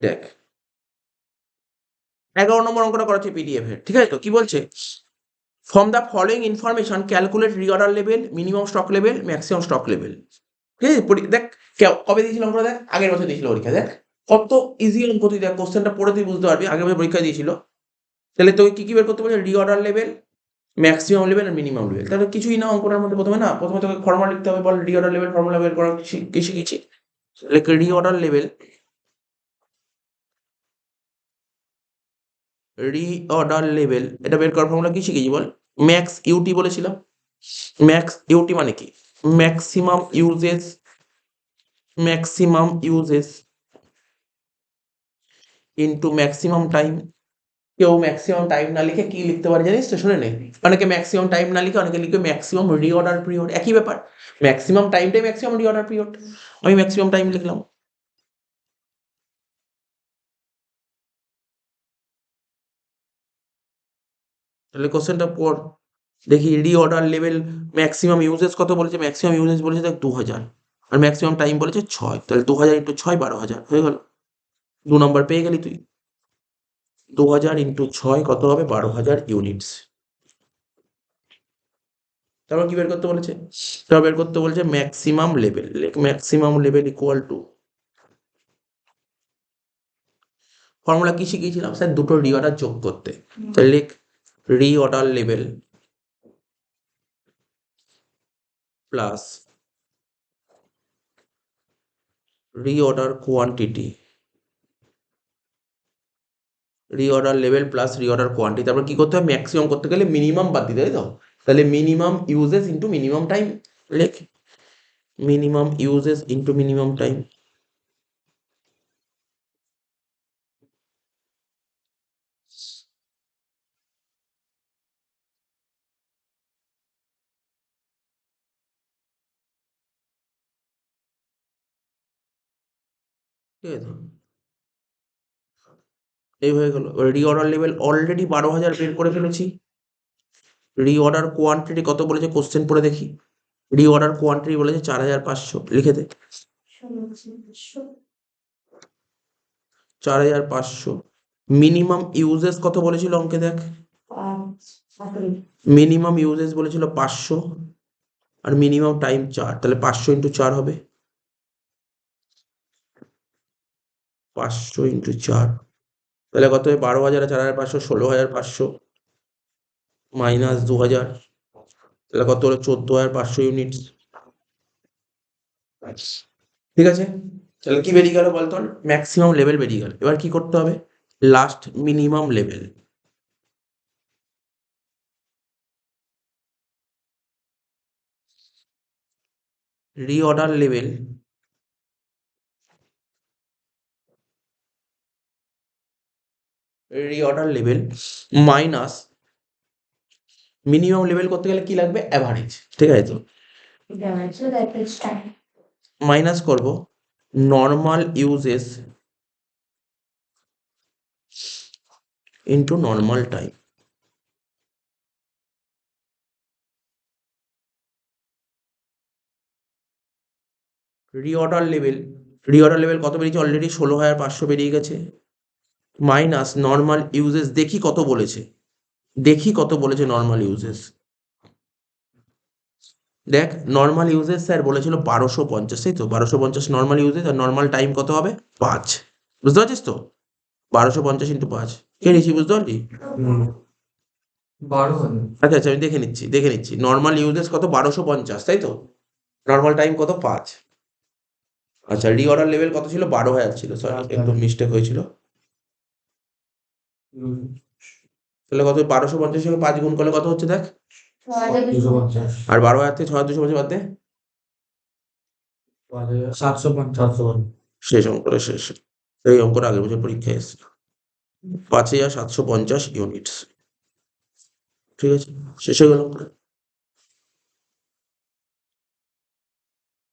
দেখ 11 নম্বর অঙ্কটা করা হচ্ছে পিডিএফ এর, ঠিক আছে তো? কি বলছে? From the following information calculate reorder level, minimum stock level, maximum stock level. ঠিক আছে? দেখ কবে দিয়েছিল অঙ্কটা, দেখ আগের বছর দিয়েছিল পরীক্ষা, দেখ কত ইজি অঙ্ক, তুই দেখ কোশ্চেনটা পড়ে তুই বুঝতে পারবি আগের বছর পরীক্ষা দিয়েছিল। তাহলে তোকে কি কি বের করতে বলছে? রিঅর্ডার লেভেল, ম্যাক্সিমাম লেভেল আর মিনিমাম লেভেল। তাহলে কিছুই না অঙ্কটার মধ্যে, প্রথমে তোকে ফর্মুলা লিখতে হবে। বল রিঅর্ডার লেভেল ফর্মুলা বের করা কি শিখেছি? লেখ রিঅর্ডার লেভেল, এটা বের করার ফর্মুলা কি শিখেছি বল? ম্যাক্স ইউটি বলেছিলাম। ম্যাক্স ইউটি মানে কি? Maximum uses into maximum time. কেউ ম্যাক্সিমাম টাইম না লিখে কি লিখতে পারে জানিস তো? শুনে নে, অনেকে ম্যাক্সিমাম টাইম না লিখে অনেকে লিখে ম্যাক্সিমাম রিঅর্ডার পিরিয়ড, একই ব্যাপার। ম্যাক্সিমাম টাইমটাই ম্যাক্সিমাম রিঅর্ডার পিরিয়ড। আমি ম্যাক্সিমাম টাইম লিখলাম। তাহলে কোশ্চেনটা পড় দেখি। রিঅর্ডার লেভেল ম্যাক্সিমাম ইউজেস কত বলেছে? ম্যাক্সিমাম ইউজেস বলেছে দেখ 2000, আর ম্যাক্সিমাম টাইম বলেছে 6। তাহলে 2000 ইন্টু 6 12,000 হয়ে গেল। 2 নম্বর পেয়ে গেলি তুই। 2000 ইন্টু 6 কত হবে? 12,000 ইউনিটস। তারপর কি বের করতে বলেছে? তারপর বের করতে বলেছে maximum level. Maximum level equal to, formula কি শিখিয়েছিলাম স্যার? দুটো রিঅর্ডার যোগ করতে। তাহলে লিখ reorder level plus reorder quantity, reorder level plus reorder quantity. তারপর কি করতে হবে? ম্যাক্সিমাম করতে গেলে মিনিমাম বাদ দিতে, তাই তো? তাহলে minimum uses into minimum time. লেখ minimum uses into minimum time. ঠিক আছে, এই হয়ে গেল। রিঅর্ডার লেভেল অলরেডি 12,000 বের করে ফেলেছি। রিঅর্ডার কোয়ান্টিটি কত বলেছে? কোশ্চেন পড়ে দেখি। রিঅর্ডার কোয়ান্টিটি বলেছে 4,500, লিখে দে 4,500। মিনিমাম ইউজেস কত বলেছিল অঙ্কে? দেখ মিনিমাম ইউজেস বলেছিল 500, আর মিনিমাম টাইম 4। তাহলে 500 ইন্টু 4 হবে 500 ইন্টু 4, তাহলে কত হবে? 12,000 আর 4,500 16,500 মাইনাস 2,000, তাহলে কত হলো? 14,500 ইউনিটস। ঠিক আছে, তাহলে কি বেরিয়ে গেল বলতো? ম্যাক্সিমাম লেভেল বেরিয়ে গেল। এবার কি করতে হবে? Last minimum level. Reorder level minus minimum level করতে গেলে কি লাগবে? অ্যাভারেজ। ঠিক আছে তো? মাইনাস করব normal uses into normal time. Reorder level কত বেরিয়েছে? অলরেডি 16,500 বেরিয়ে গেছে। মাইনাস নর্মাল ইউজেস, দেখি কত বলেছে নর্মাল ইউজেস। দেখ নর্মাল ইউজেস স্যার বলেছিল 1250, তাই তো? 1250 নর্মাল ইউজেস, আর নর্মাল টাইম কত হবে? 5। বুঝতে পারছিস তো? 1250 ইন্টু 5 কে নিচ্ছি, বুঝতে পারলি? আচ্ছা আচ্ছা, আমি দেখে নিচ্ছি। নর্মাল ইউজেস কত? 1250, তাই তো? নর্মাল টাইম কত? 5। আচ্ছা, রিঅর্ডার লেভেল কত ছিল? 12,000 ছিল, সরি একটু মিস্টেক হয়েছিল। তাহলে কত? 1250 সঙ্গে 5 গুণ করলে কত হচ্ছে দেখ? আর 12,000 থেকে 6,250 বাদ দে। 750। শেষ অঙ্কটা শেষ। এই অঙ্কটা আগের বছর পরীক্ষায় এসেছিল। 5,750 ইউনিটস। ঠিক আছে, শেষ হয়ে গেল অঙ্কটা।